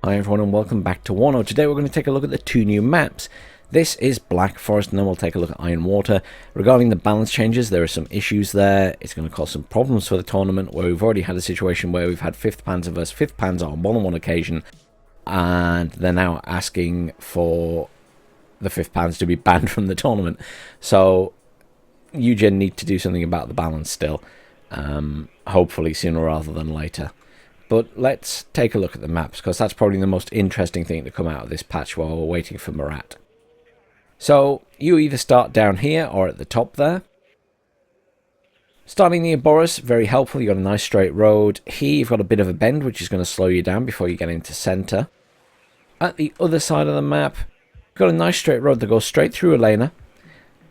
Hi everyone and welcome back to WARNO. Today we're going to take a look at the two new maps. This is Black Forest and then we'll take a look at Iron Water. Regarding the balance changes, there are some issues there. It's going to cause some problems for the tournament where we've already had a situation where we've had 5th Panzer versus 5th Panzer on more than one occasion. And they're now asking for the 5th Panzer to be banned from the tournament. So Eugen need to do something about the balance still. Hopefully sooner rather than later. But let's take a look at the maps, because that's probably the most interesting thing to come out of this patch while we're waiting for Murat. So, you either start down here or at the top there. Starting near Boris, very helpful, you've got a nice straight road. Here you've got a bit of a bend, which is going to slow you down before you get into centre. At the other side of the map, you've got a nice straight road that goes straight through Elena.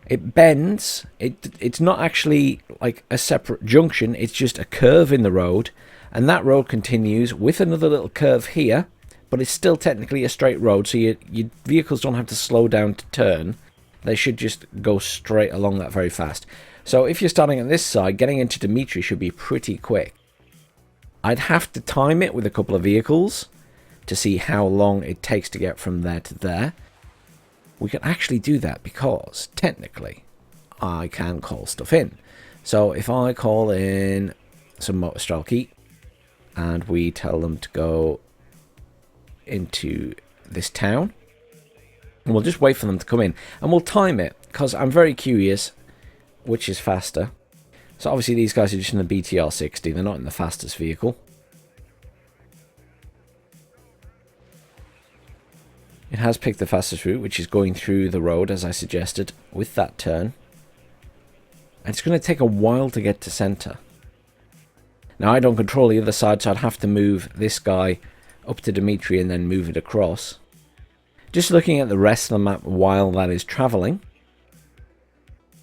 It bends, it's not actually like a separate junction, it's just a curve in the road. And that road continues with another little curve here, but it's still technically a straight road, so your vehicles don't have to slow down to turn. They should just go straight along that very fast. So if you're starting on this side, getting into Dmitry should be pretty quick. I'd have to time it with a couple of vehicles to see how long it takes to get from there to there. We can actually do that because, technically, I can call stuff in. So if I call in some Motorstrelki, and we tell them to go into this town. And we'll just wait for them to come in. And we'll time it, because I'm very curious which is faster. So obviously these guys are just in the BTR 60. They're not in the fastest vehicle. It has picked the fastest route, which is going through the road, as I suggested, with that turn. And it's going to take a while to get to centre. Now, I don't control the other side, so I'd have to move this guy up to Dmitry and then move it across. Just looking at the rest of the map while that is travelling,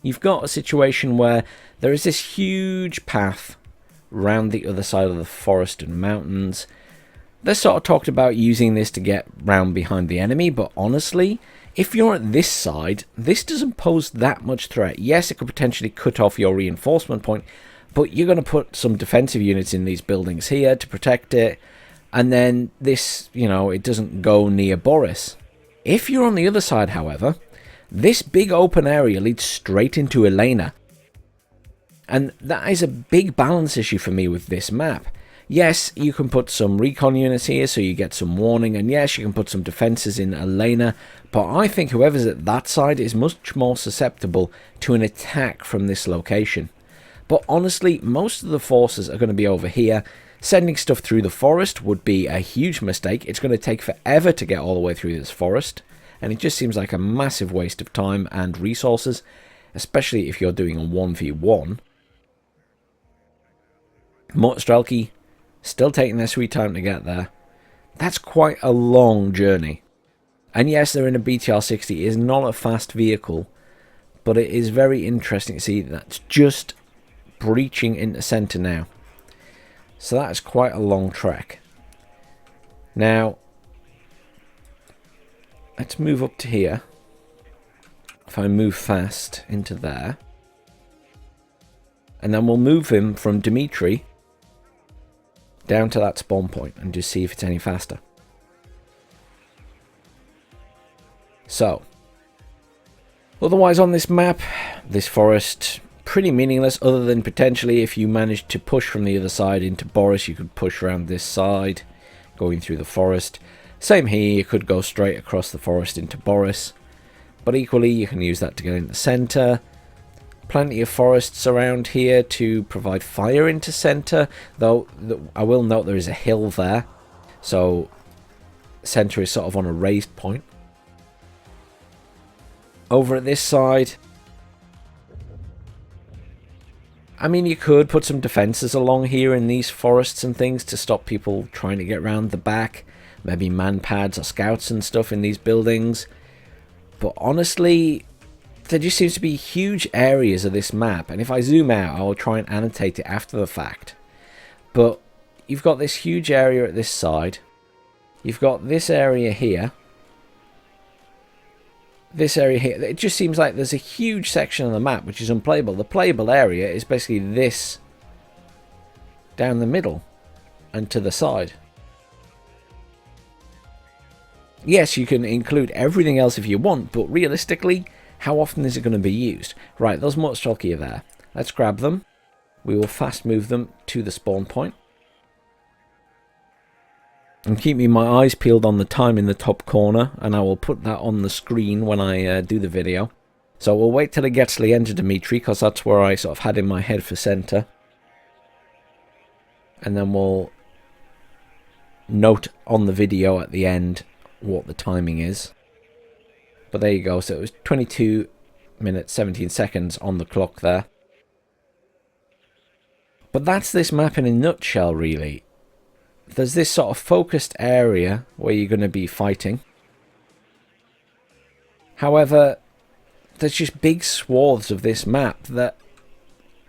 you've got a situation where there is this huge path round the other side of the forest and mountains. They sort of talked about using this to get round behind the enemy, but honestly, if you're at this side, this doesn't pose that much threat. Yes, it could potentially cut off your reinforcement point, but you're going to put some defensive units in these buildings here to protect it. And then this, you know, it doesn't go near Boris. If you're on the other side, however, this big open area leads straight into Elena. And that is a big balance issue for me with this map. Yes, you can put some recon units here so you get some warning. And yes, you can put some defenses in Elena. But I think whoever's at that side is much more susceptible to an attack from this location. But honestly, most of the forces are going to be over here. Sending stuff through the forest would be a huge mistake. It's going to take forever to get all the way through this forest. And it just seems like a massive waste of time and resources. Especially if you're doing a 1v1. Motorstrelki still taking their sweet time to get there. That's quite a long journey. And yes, they're in a BTR 60. It is not a fast vehicle. But it is very interesting to see that's just breaching into centre now. So that is quite a long trek. Now, let's move up to here. If I move fast into there. And then we'll move him from Dmitry down to that spawn point and just see if it's any faster. So, otherwise on this map, this forest, pretty meaningless, other than potentially if you managed to push from the other side into Boris, you could push around this side, going through the forest. Same here, you could go straight across the forest into Boris, but equally you can use that to get into centre. Plenty of forests around here to provide fire into centre, though I will note there is a hill there, so centre is sort of on a raised point. Over at this side, I mean, you could put some defences along here in these forests and things to stop people trying to get round the back. Maybe man-pads or scouts and stuff in these buildings. But honestly, there just seems to be huge areas of this map. And if I zoom out, I'll try and annotate it after the fact. But you've got this huge area at this side. You've got this area here. This area here, it just seems like there's a huge section of the map which is unplayable. The playable area is basically this down the middle and to the side. Yes, you can include everything else if you want, but realistically, how often is it going to be used? Right, those Mortstrelki are there. Let's grab them. We will fast move them to the spawn point. And keeping my eyes peeled on the time in the top corner, and I will put that on the screen when I do the video. So we'll wait till it gets to the end of Dimitri, because that's where I sort of had in my head for centre. And then we'll note on the video at the end what the timing is. But there you go, so it was 22 minutes 17 seconds on the clock there. But that's this map in a nutshell, really. There's this sort of focused area where you're going to be fighting. However, there's just big swaths of this map that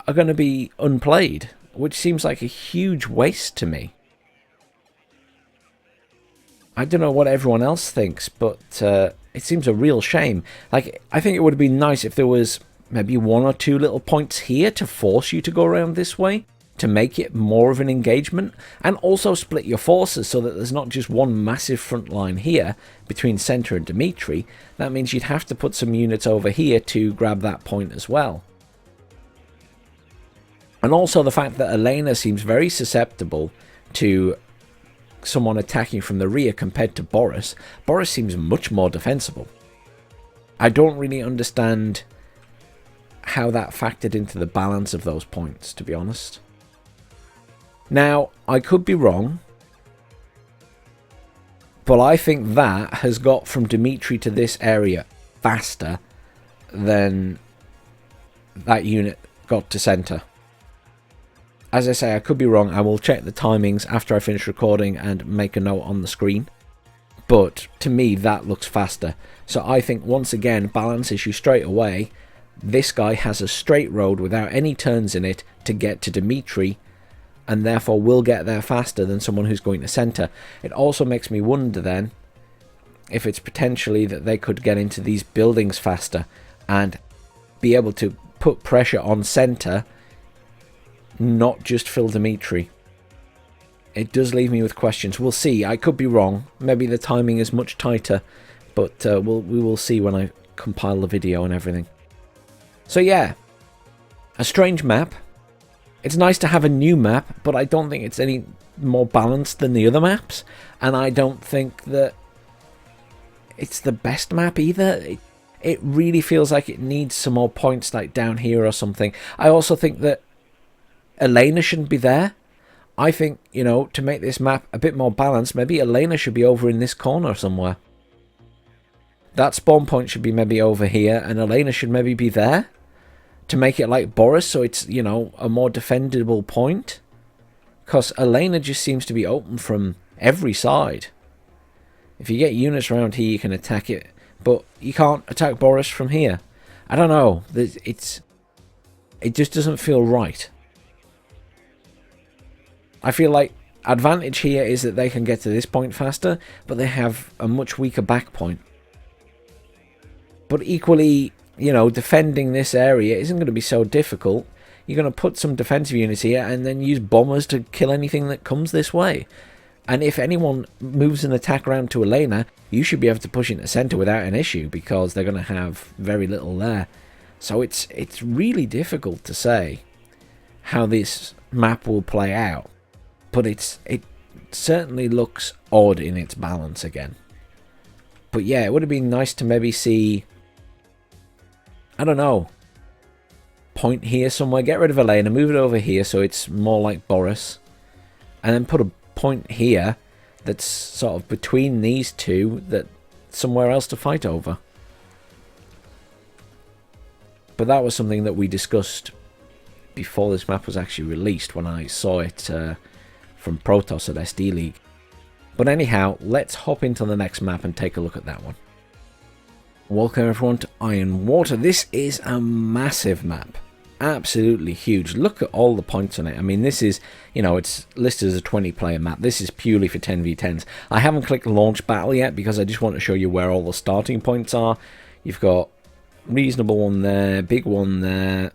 are going to be unplayed, which seems like a huge waste to me. I don't know what everyone else thinks, but it seems a real shame. Like, I think it would have been nice if there was maybe 1 or 2 little points here to force you to go around this way, to make it more of an engagement, and also split your forces so that there's not just one massive front line here between Centre and Dimitri. That means you'd have to put some units over here to grab that point as well. And also the fact that Elena seems very susceptible to someone attacking from the rear compared to Boris. Boris seems much more defensible. I don't really understand how that factored into the balance of those points, to be honest. Now, I could be wrong, but I think that has got from Dimitri to this area faster than that unit got to centre. As I say, I could be wrong. I will check the timings after I finish recording and make a note on the screen. But to me, that looks faster. So I think, once again, balance issue straight away. This guy has a straight road without any turns in it to get to Dimitri, and therefore will get there faster than someone who's going to centre. It also makes me wonder then if it's potentially that they could get into these buildings faster and be able to put pressure on centre, not just fill Dimitri. It does leave me with questions. We'll see. I could be wrong. Maybe the timing is much tighter, but we will see when I compile the video and everything. So yeah, a strange map. It's nice to have a new map, but I don't think it's any more balanced than the other maps, and I don't think that it's the best map either. It really feels like it needs some more points, like down here or something. I also think that Elena shouldn't be there. I think, you know, to make this map a bit more balanced, maybe Elena should be over in this corner somewhere. That spawn point should be maybe over here, and Elena should maybe be there to make it like Boris, so it's, you know, a more defendable point. Because Elena just seems to be open from every side. If you get units around here, you can attack it, but you can't attack Boris from here. I don't know. It just doesn't feel right. I feel like advantage here is that they can get to this point faster, but they have a much weaker back point. But equally, you know, defending this area isn't going to be so difficult. You're going to put some defensive units here and then use bombers to kill anything that comes this way. And if anyone moves an attack around to Elena, you should be able to push into centre without an issue, because they're going to have very little there. So it's really difficult to say how this map will play out. But it certainly looks odd in its balance again. But yeah, it would have been nice to maybe see, I don't know, point here somewhere, get rid of Elena, move it over here so it's more like Boris, and then put a point here that's sort of between these two, that somewhere else to fight over. But that was something that we discussed before this map was actually released, when I saw it from Protoss at SD League. But anyhow, let's hop into the next map and take a look at that one. Welcome everyone to Iron Water. This is a massive map. Absolutely huge. Look at all the points on it. I mean, this is, you know, it's listed as a 20-player map. This is purely for 10v10s. I haven't clicked launch battle yet because I just want to show you where all the starting points are. You've got reasonable one there, big one there.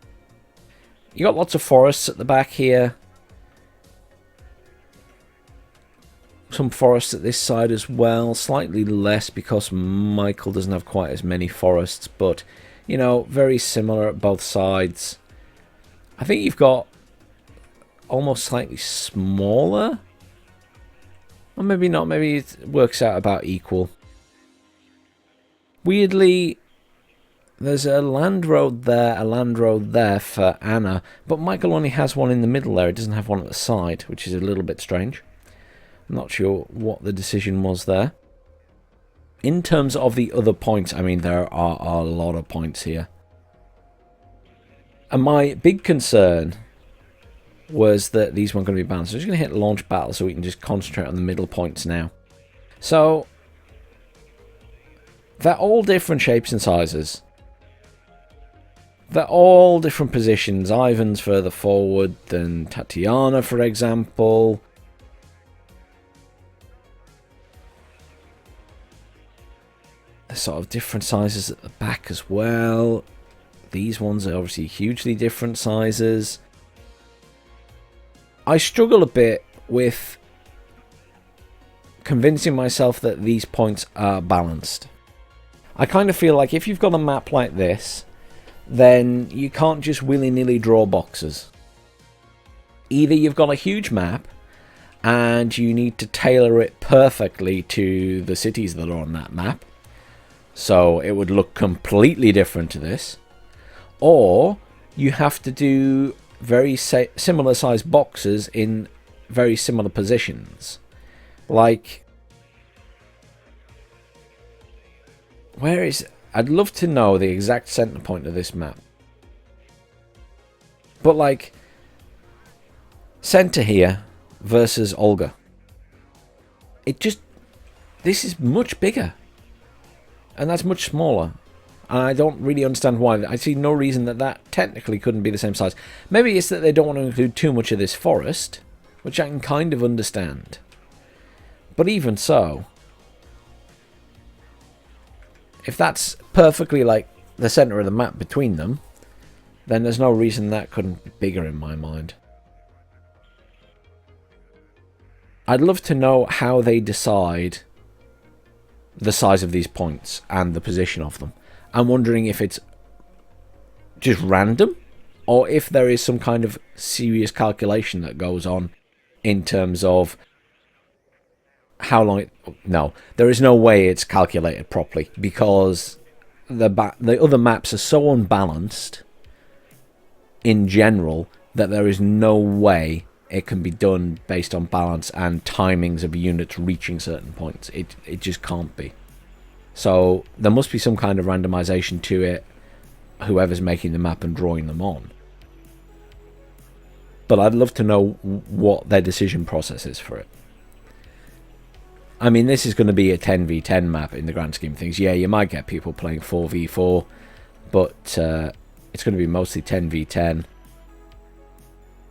You got lots of forests at the back here. Some forests at this side as well. Slightly less because Michael doesn't have quite as many forests. But, you know, very similar at both sides. I think you've got almost slightly smaller. Or maybe not. Maybe it works out about equal. Weirdly, there's a land road there for Anna. But Michael only has one in the middle there. It doesn't have one at the side, which is a little bit strange. I'm not sure what the decision was there. In terms of the other points, I mean, there are a lot of points here. And my big concern was that these weren't going to be balanced. I'm just going to hit launch battle so we can just concentrate on the middle points now. So, they're all different shapes and sizes. They're all different positions. Ivan's further forward than Tatiana, for example. Sort of different sizes at the back as well. These ones are obviously hugely different sizes. I struggle a bit with convincing myself that these points are balanced. I kind of feel like if you've got a map like this, then you can't just willy-nilly draw boxes. Either you've got a huge map and you need to tailor it perfectly to the cities that are on that map, so it would look completely different to this. Or you have to do very similar sized boxes in very similar positions. Like, where is... I'd love to know the exact center point of this map. But like, center here versus Olga. It just... This is much bigger. And that's much smaller. And I don't really understand why. I see no reason that that technically couldn't be the same size. Maybe it's that they don't want to include too much of this forest, which I can kind of understand. But even so, if that's perfectly like the center of the map between them, then there's no reason that couldn't be bigger in my mind. I'd love to know how they decide the size of these points and the position of them. I'm wondering if it's just random or if there is some kind of serious calculation that goes on in terms of how long it... No, there is no way it's calculated properly because the other maps are so unbalanced in general that there is no way it can be done based on balance and timings of units reaching certain points. It just can't be. So there must be some kind of randomization to it, whoever's making the map and drawing them on. But I'd love to know what their decision process is for it. I mean, this is going to be a 10v10 map in the grand scheme of things. Yeah, you might get people playing 4v4, but it's going to be mostly 10v10.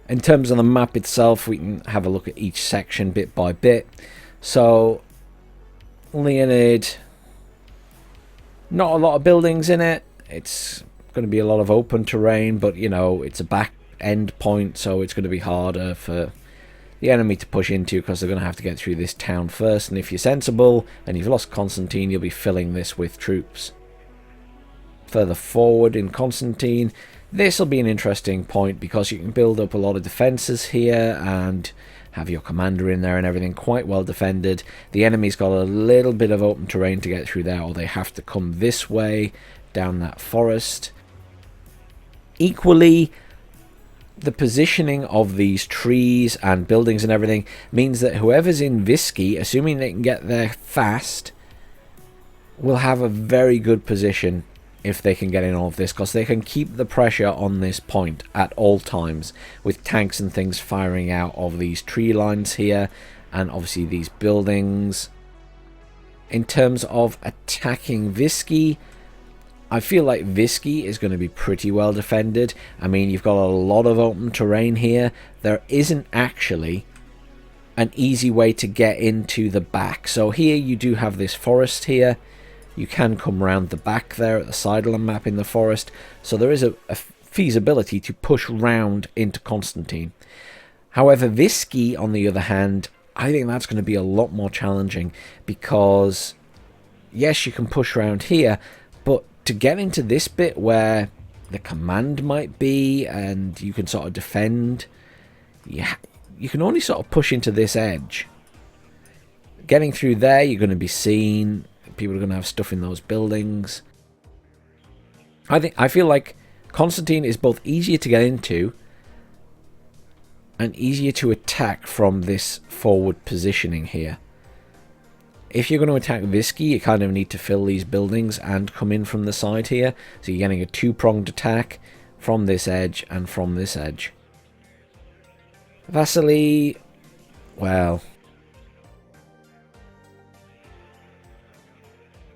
In terms of the map itself, we can have a look at each section bit by bit. So, Leonid, not a lot of buildings in it. It's going to be a lot of open terrain, but, you know, it's a back end point, so it's going to be harder for the enemy to push into because they're going to have to get through this town first. And if you're sensible and you've lost Constantine, you'll be filling this with troops. Further forward in Constantine, this will be an interesting point because you can build up a lot of defences here and have your commander in there and everything quite well defended. The enemy's got a little bit of open terrain to get through there, or they have to come this way down that forest. Equally, the positioning of these trees and buildings and everything means that whoever's in Visky, assuming they can get there fast, will have a very good position if they can get in all of this, because they can keep the pressure on this point at all times with tanks and things firing out of these tree lines here and obviously these buildings. In terms of attacking Visky, I feel like Visky is going to be pretty well defended. I mean, you've got a lot of open terrain here. There isn't actually an easy way to get into the back. So here you do have this forest here. You can come around the back there at the side of the map in the forest. So there is a feasibility to push round into Constantine. However, Visky, on the other hand, I think that's going to be a lot more challenging because, yes, you can push around here, but to get into this bit where the command might be and you can sort of defend, you can only sort of push into this edge. Getting through there, you're going to be seen. People are going to have stuff in those buildings. I feel like Constantine is both easier to get into and easier to attack from this forward positioning here. If you're going to attack Visky, you kind of need to fill these buildings and come in from the side here. So you're getting a two-pronged attack from this edge and from this edge. Vasily, well,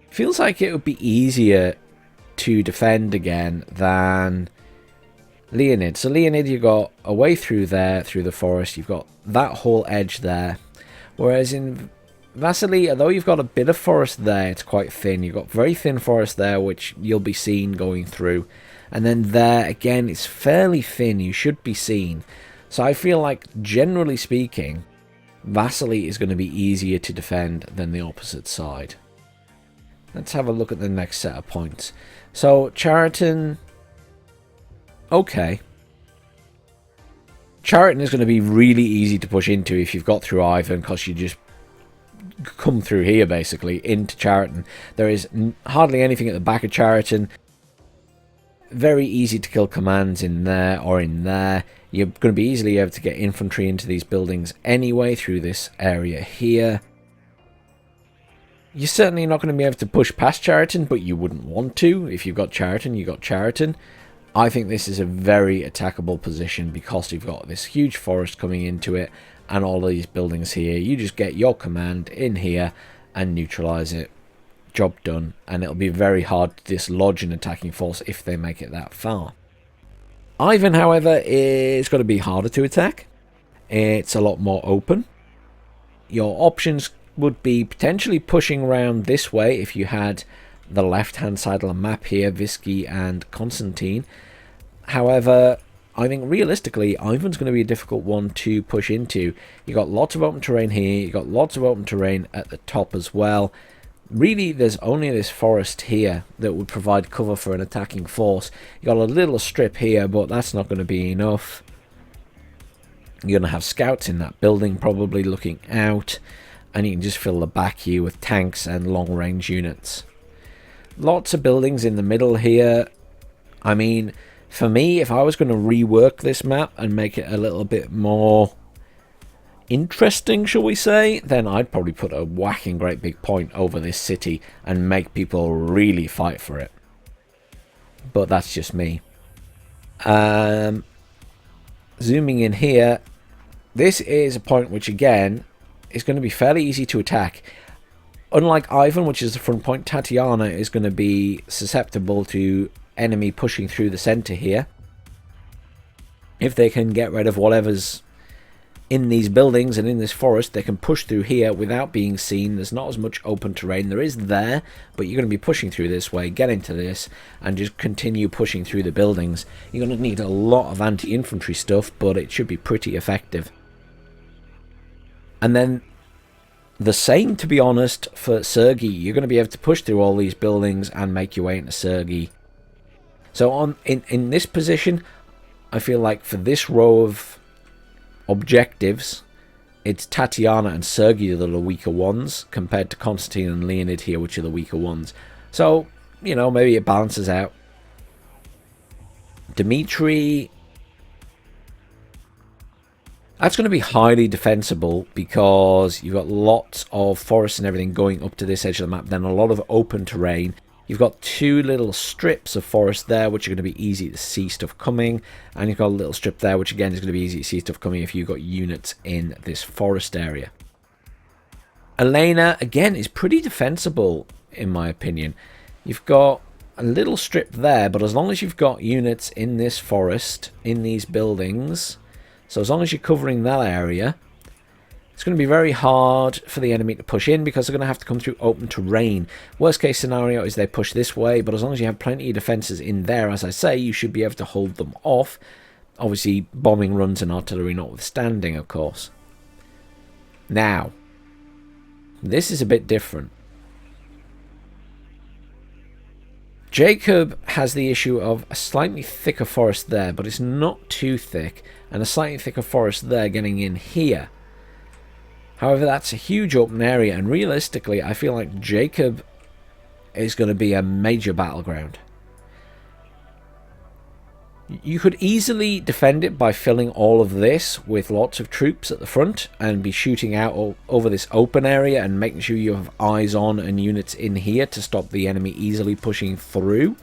feels like it would be easier to defend again than Leonid. So Leonid, you've got a way through there, through the forest. You've got that whole edge there. Whereas in Vasily, although you've got a bit of forest there, it's quite thin. You've got very thin forest there, which you'll be seen going through. And then there, again, it's fairly thin. You should be seen. So I feel like, generally speaking, Vasily is going to be easier to defend than the opposite side. Let's have a look at the next set of points. So, Chariton, okay. Chariton is going to be really easy to push into if you've got through Ivan, because you just come through here, basically, into Chariton. There is hardly anything at the back of Chariton. Very easy to kill commands in there or in there. You're going to be easily able to get infantry into these buildings anyway through this area here. You're certainly not going to be able to push past Chariton, but you wouldn't want to. If you've got Chariton, you've got Chariton. I think this is a very attackable position because you've got this huge forest coming into it and all of these buildings here. You just get your command in here and neutralize it. Job done. And it'll be very hard to dislodge an attacking force if they make it that far. Ivan, however, is going to be harder to attack. It's a lot more open. Your options would be potentially pushing around this way if you had the left-hand side of the map here, Visky and Constantine. However, I think realistically, Ivan's going to be a difficult one to push into. You've got lots of open terrain here. You've got lots of open terrain at the top as well. Really, there's only this forest here that would provide cover for an attacking force. You've got a little strip here, but that's not going to be enough. You're going to have scouts in that building probably looking out. And you can just fill the back here with tanks and long-range units. Lots of buildings in the middle here. I mean, for me, if I was going to rework this map and make it a little bit more interesting, shall we say, then I'd probably put a whacking great big point over this city and make people really fight for it. But that's just me. Zooming in here, this is a point which, again, is going to be fairly easy to attack. Unlike Ivan, which is the front point, Tatiana is going to be susceptible to enemy pushing through the center here. If they can get rid of whatever's in these buildings and in this forest, they can push through here without being seen. There's not as much open terrain. There is there, but you're going to be pushing through this way, get into this, and just continue pushing through the buildings. You're going to need a lot of anti-infantry stuff, but it should be pretty effective. And then the same, to be honest, for Sergei. You're going to be able to push through all these buildings and make your way into Sergei. So in this position, I feel like for this row of objectives, it's Tatiana and Sergei that are the weaker ones compared to Constantine and Leonid here, which are the weaker ones. So, you know, maybe it balances out. Dmitry, that's going to be highly defensible because you've got lots of forests and everything going up to this edge of the map, then a lot of open terrain. You've got two little strips of forest there, which are going to be easy to see stuff coming. And you've got a little strip there, which again is going to be easy to see stuff coming if you've got units in this forest area. Elena, again, is pretty defensible, in my opinion. You've got a little strip there, but as long as you've got units in this forest, in these buildings, so as long as you're covering that area, it's going to be very hard for the enemy to push in because they're going to have to come through open terrain. Worst case scenario is they push this way, but as long as you have plenty of defences in there, as I say, you should be able to hold them off. Obviously, bombing runs and artillery notwithstanding, of course. Now, this is a bit different. Jacob has the issue of a slightly thicker forest there, but it's not too thick, and a slightly thicker forest there getting in here. However, that's a huge open area, and realistically, I feel like Jacob is going to be a major battleground. You could easily defend it by filling all of this with lots of troops at the front and be shooting out over this open area and making sure you have eyes on and units in here to stop the enemy easily pushing through.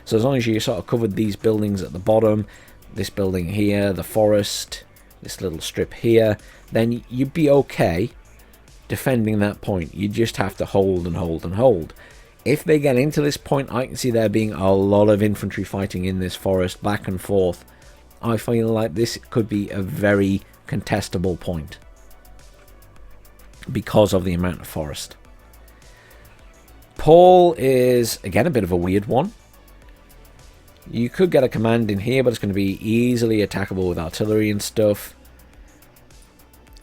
So as long as you sort of covered these buildings at the bottom, this building here, the forest, this little strip here, then you'd be okay defending that point. You just have to hold and hold and hold. If they get into this point, I can see there being a lot of infantry fighting in this forest, back and forth. I feel like this could be a very contestable point because of the amount of forest. Paul is, again, a bit of a weird one. You could get a command in here, but it's going to be easily attackable with artillery and stuff.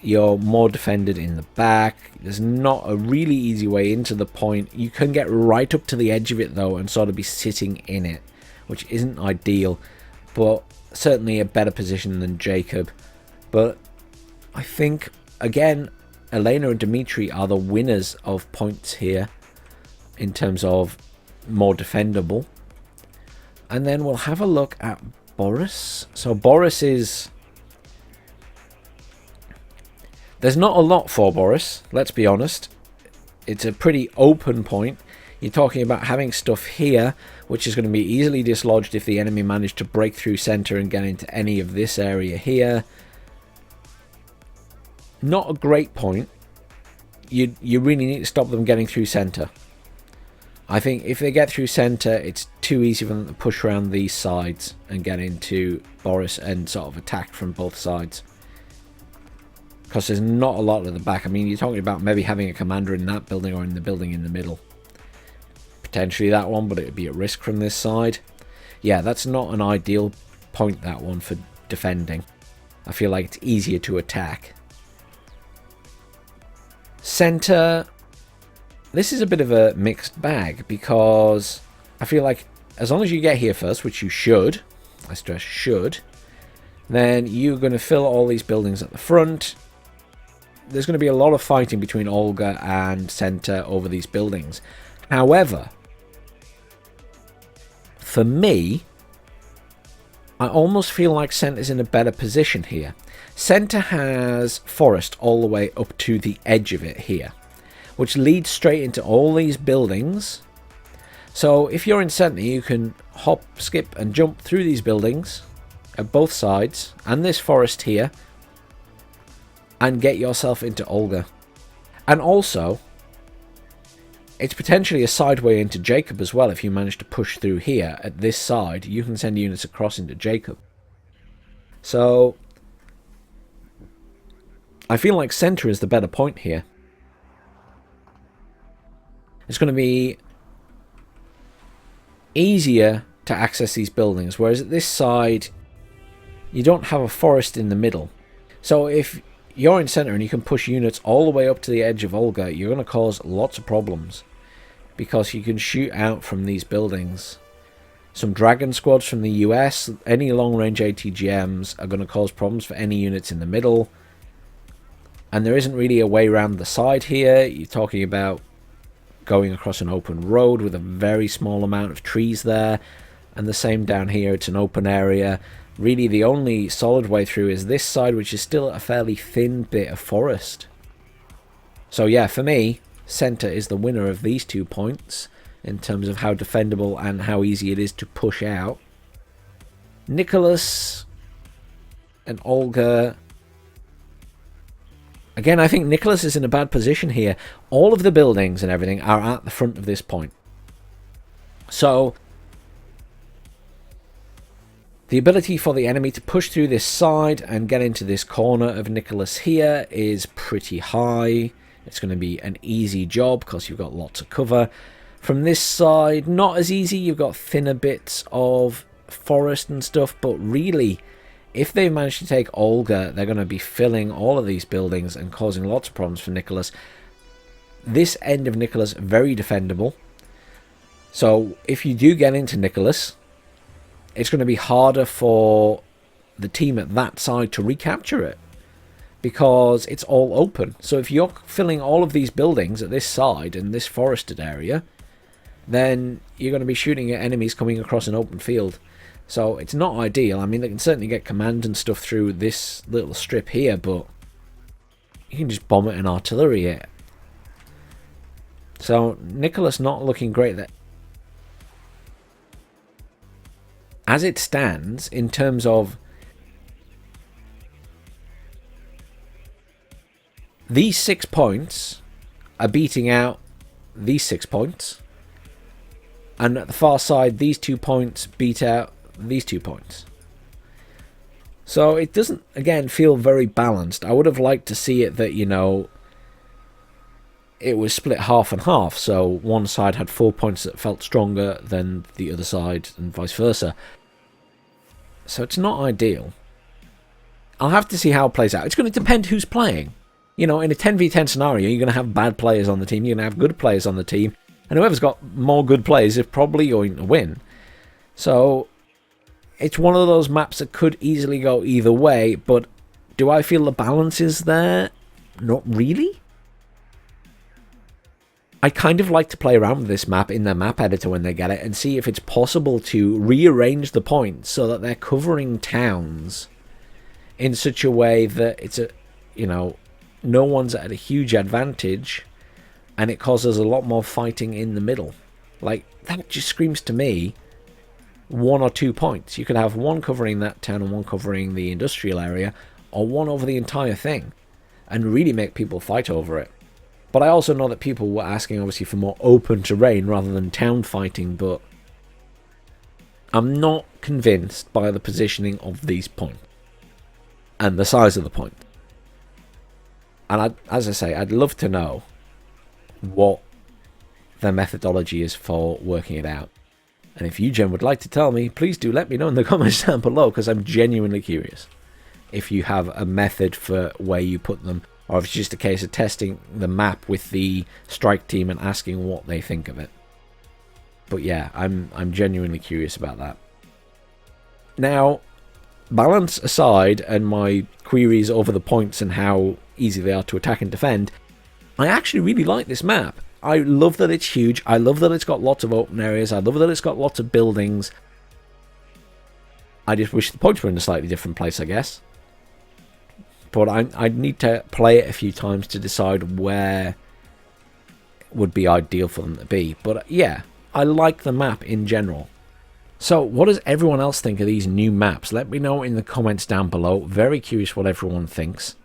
You're more defended in the back. There's not a really easy way into the point. You can get right up to the edge of it, though, and sort of be sitting in it, which isn't ideal, but certainly a better position than Jacob. But I think, again, Elena and Dmitri are the winners of points here in terms of more defendable. And then we'll have a look at Boris. So Boris is... There's not a lot for Boris, let's be honest. It's a pretty open point. You're talking about having stuff here, which is going to be easily dislodged if the enemy managed to break through center and get into any of this area here. Not a great point. You really need to stop them getting through center. I think if they get through center, it's too easy for them to push around these sides and get into Boris and sort of attack from both sides. Because there's not a lot at the back. I mean, you're talking about maybe having a commander in that building or in the building in the middle. Potentially that one, but it would be at risk from this side. Yeah, that's not an ideal point, that one, for defending. I feel like it's easier to attack. Center. This is a bit of a mixed bag, because I feel like as long as you get here first, which you should, I stress should, then you're going to fill all these buildings at the front. There's going to be a lot of fighting between Olga and Center over these buildings. However, for me, I almost feel like Center's in a better position here. Center has forest all the way up to the edge of it here, which leads straight into all these buildings. So if you're in Center, you can hop, skip, and jump through these buildings at both sides and this forest here and get yourself into Olga. And also, it's potentially a sideway into Jacob as well. If you manage to push through here at this side, you can send units across into Jacob. So I feel like Center is the better point here. It's going to be easier to access these buildings, whereas at this side you don't have a forest in the middle. So if you're in Center and you can push units all the way up to the edge of Olga, you're going to cause lots of problems, because you can shoot out from these buildings. Some Dragon squads from the US, any long-range ATGMs are going to cause problems for any units in the middle. And there isn't really a way around the side here. You're talking about going across an open road with a very small amount of trees there. And the same down here, it's an open area. Really, the only solid way through is this side, which is still a fairly thin bit of forest. So yeah, for me, Center is the winner of these 2 points in terms of how defendable and how easy it is to push out. Nicholas and Olga. Again, I think Nicholas is in a bad position here. All of the buildings and everything are at the front of this point. So the ability for the enemy to push through this side and get into this corner of Nicholas here is pretty high. It's going to be an easy job because you've got lots of cover. From this side, not as easy. You've got thinner bits of forest and stuff, but really, If they manage to take Olga, they're going to be filling all of these buildings and causing lots of problems for Nicholas. This end of Nicholas, very defendable. So if you do get into Nicholas, it's going to be harder for the team at that side to recapture it, because it's all open. So if you're filling all of these buildings at this side in this forested area, then you're going to be shooting at enemies coming across an open field. So it's not ideal. I mean, they can certainly get command and stuff through this little strip here, but you can just bomb it in artillery here. So Nicholas not looking great there. As it stands, in terms of these 6 points are beating out these 6 points, and at the far side, these 2 points beat out these 2 points. So it doesn't, again, feel very balanced. I would have liked to see it that, you know, it was split half and half, so one side had 4 points that felt stronger than the other side, and vice versa. So it's not ideal. I'll have to see how it plays out. It's going to depend who's playing. You know, in a 10v10 scenario, you're going to have bad players on the team, you're going to have good players on the team, and whoever's got more good players is probably going to win. So it's one of those maps that could easily go either way, but do I feel the balance is there? Not really. I kind of like to play around with this map in their map editor when they get it and see if it's possible to rearrange the points so that they're covering towns in such a way that it's a, you know, no one's at a huge advantage and it causes a lot more fighting in the middle. Like, that just screams to me 1 or 2 points. You could have one covering that town and one covering the industrial area, or one over the entire thing, and really make people fight over it. But I also know that people were asking, obviously, for more open terrain rather than town fighting, but I'm not convinced by the positioning of these points and the size of the point. And as I say, I'd love to know what their methodology is for working it out. And if you, Jen, would like to tell me, please do let me know in the comments down below, because I'm genuinely curious if you have a method for where you put them, or if it's just a case of testing the map with the strike team and asking what they think of it. But yeah, I'm genuinely curious about that. Now, balance aside and my queries over the points and how easy they are to attack and defend, I actually really like this map. I love that it's huge. I love that it's got lots of open areas. I love that it's got lots of buildings. I just wish the points were in a slightly different place, I guess. But I need to play it a few times to decide where would be ideal for them to be. But yeah, I like the map in general. So what does everyone else think of these new maps? Let me know in the comments down below. Very curious what everyone thinks.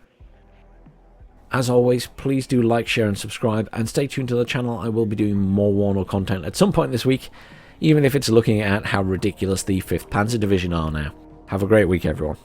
As always, please do like, share and subscribe, and stay tuned to the channel. I will be doing more WARNO content at some point this week, even if it's looking at how ridiculous the 5th Panzer Division are now. Have a great week, everyone.